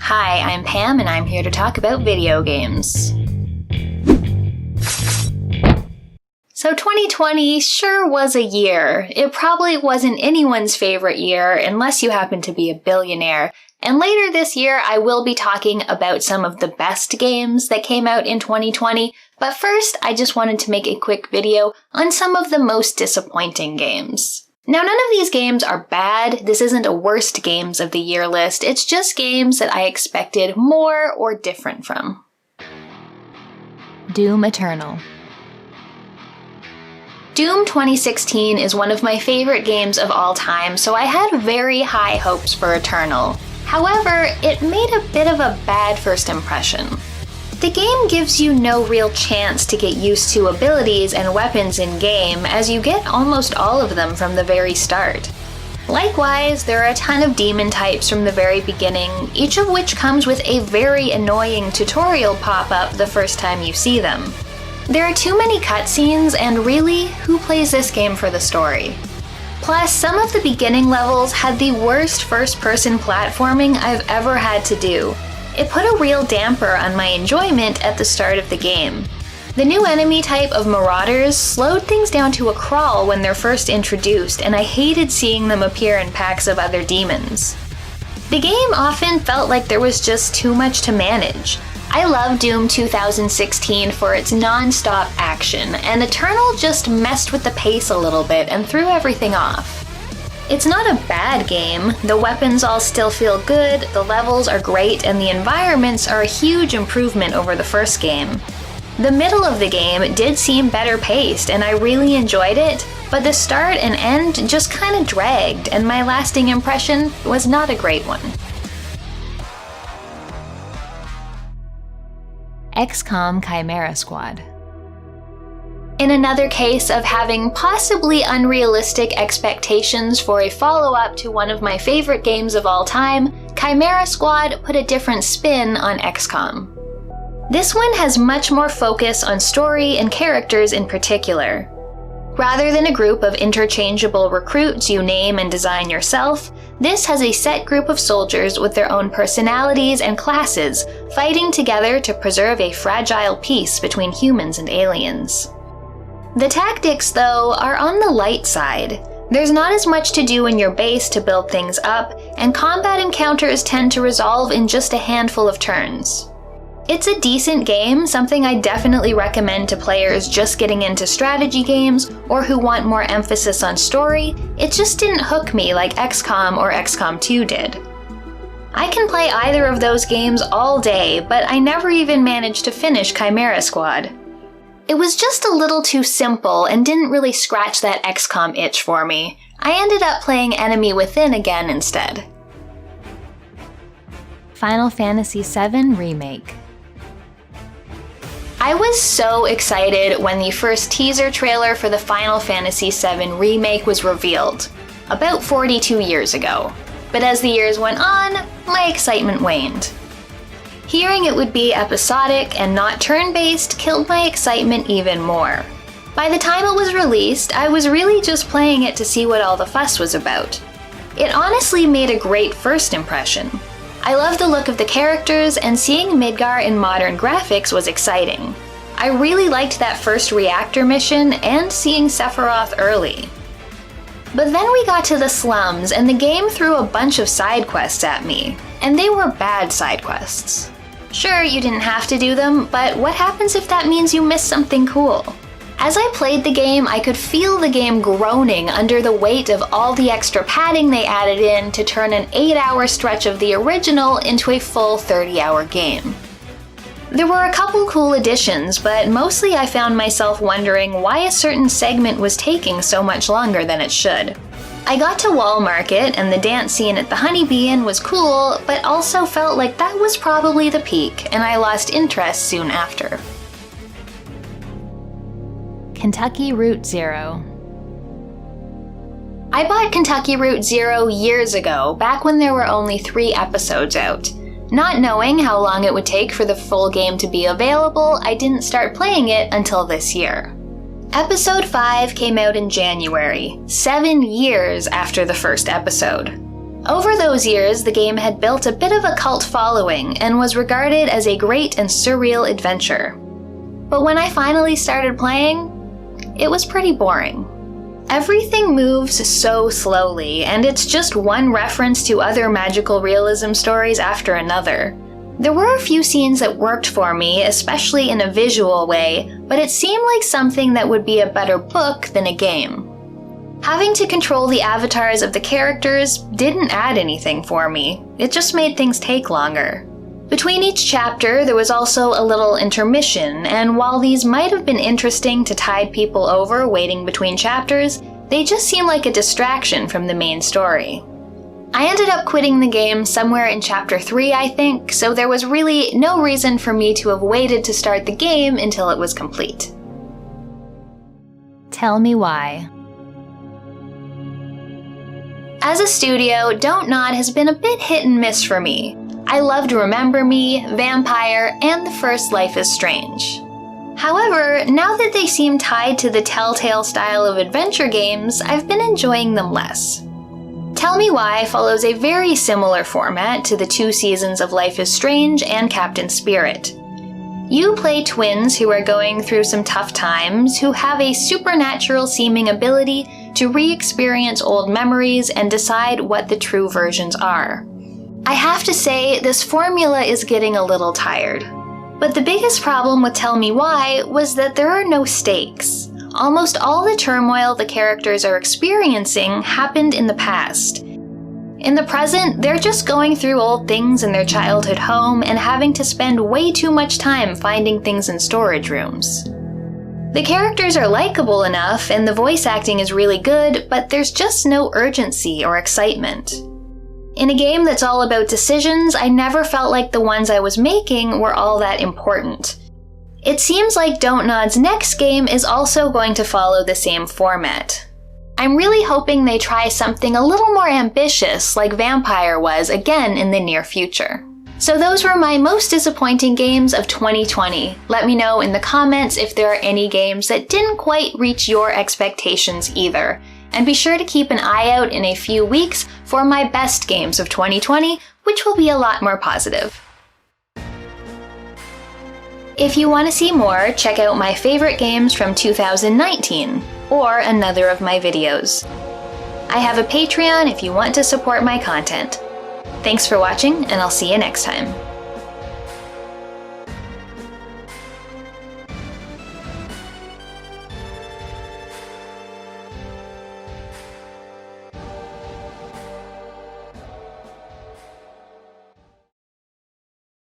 Hi, I'm Pam and I'm here to talk about video games. So 2020 sure was a year. It probably wasn't anyone's favorite year unless you happen to be a billionaire. And later this year I will be talking about some of the best games that came out in 2020. But first, I just wanted to make a quick video on some of the most disappointing games. Now, none of these games are bad. This isn't a worst games of the year list. It's just games that I expected more or different from. Doom Eternal. Doom 2016 is one of my favorite games of all time, so I had very high hopes for Eternal. However, it made a bit of a bad first impression. The game gives you no real chance to get used to abilities and weapons in-game, as you get almost all of them from the very start. Likewise, there are a ton of demon types from the very beginning, each of which comes with a very annoying tutorial pop-up the first time you see them. There are too many cutscenes, and really, who plays this game for the story? Plus, some of the beginning levels had the worst first-person platforming I've ever had to do. It put a real damper on my enjoyment at the start of the game. The new enemy type of Marauders slowed things down to a crawl when they're first introduced, and I hated seeing them appear in packs of other demons. The game often felt like there was just too much to manage. I love Doom 2016 for its non-stop action, and Eternal just messed with the pace a little bit and threw everything off. It's not a bad game, the weapons all still feel good, the levels are great, and the environments are a huge improvement over the first game. The middle of the game did seem better paced, and I really enjoyed it, but the start and end just kinda dragged, and my lasting impression was not a great one. XCOM Chimera Squad. In another case of having possibly unrealistic expectations for a follow-up to one of my favorite games of all time, Chimera Squad put a different spin on XCOM. This one has much more focus on story and characters in particular. Rather than a group of interchangeable recruits you name and design yourself, this has a set group of soldiers with their own personalities and classes, fighting together to preserve a fragile peace between humans and aliens. The tactics, though, are on the light side. There's not as much to do in your base to build things up, and combat encounters tend to resolve in just a handful of turns. It's a decent game, something I definitely recommend to players just getting into strategy games or who want more emphasis on story. It just didn't hook me like XCOM or XCOM 2 did. I can play either of those games all day, but I never even managed to finish Chimera Squad. It was just a little too simple and didn't really scratch that XCOM itch for me. I ended up playing Enemy Within again instead. Final Fantasy VII Remake. I was so excited when the first teaser trailer for the Final Fantasy VII Remake was revealed, about 42 years ago. But as the years went on, my excitement waned. Hearing it would be episodic and not turn-based killed my excitement even more. By the time it was released, I was really just playing it to see what all the fuss was about. It honestly made a great first impression. I loved the look of the characters, and seeing Midgar in modern graphics was exciting. I really liked that first reactor mission and seeing Sephiroth early. But then we got to the slums, and the game threw a bunch of side quests at me, and they were bad side quests. Sure, you didn't have to do them, but what happens if that means you missed something cool? As I played the game, I could feel the game groaning under the weight of all the extra padding they added in to turn an 8-hour stretch of the original into a full 30-hour game. There were a couple cool additions, but mostly I found myself wondering why a certain segment was taking so much longer than it should. I got to Wall Market, and the dance scene at the Honeybee Inn was cool, but also felt like that was probably the peak, and I lost interest soon after. Kentucky Route Zero. I bought Kentucky Route Zero years ago, back when there were only 3 episodes out. Not knowing how long it would take for the full game to be available, I didn't start playing it until this year. Episode 5 came out in January, 7 years after the first episode. Over those years, the game had built a bit of a cult following and was regarded as a great and surreal adventure. But when I finally started playing, it was pretty boring. Everything moves so slowly, and it's just one reference to other magical realism stories after another. There were a few scenes that worked for me, especially in a visual way, but it seemed like something that would be a better book than a game. Having to control the avatars of the characters didn't add anything for me. It just made things take longer. Between each chapter, there was also a little intermission, and while these might have been interesting to tide people over waiting between chapters, they just seemed like a distraction from the main story. I ended up quitting the game somewhere in chapter 3, I think, so there was really no reason for me to have waited to start the game until it was complete. Tell me why. As a studio, Don't Nod has been a bit hit and miss for me. I loved Remember Me, Vampire, and the first Life is Strange. However, now that they seem tied to the Telltale style of adventure games, I've been enjoying them less. Tell Me Why follows a very similar format to the 2 seasons of Life is Strange and Captain Spirit. You play twins who are going through some tough times, who have a supernatural-seeming ability to re-experience old memories and decide what the true versions are. I have to say, this formula is getting a little tired. But the biggest problem with Tell Me Why was that there are no stakes. Almost all the turmoil the characters are experiencing happened in the past. In the present, they're just going through old things in their childhood home and having to spend way too much time finding things in storage rooms. The characters are likable enough and the voice acting is really good, but there's just no urgency or excitement. In a game that's all about decisions, I never felt like the ones I was making were all that important. It seems like Don't Nod's next game is also going to follow the same format. I'm really hoping they try something a little more ambitious like Vampire was again in the near future. So those were my most disappointing games of 2020. Let me know in the comments if there are any games that didn't quite reach your expectations either. And be sure to keep an eye out in a few weeks for my best games of 2020, which will be a lot more positive. If you want to see more, check out my favorite games from 2019, or another of my videos. I have a Patreon if you want to support my content. Thanks for watching, and I'll see you next time.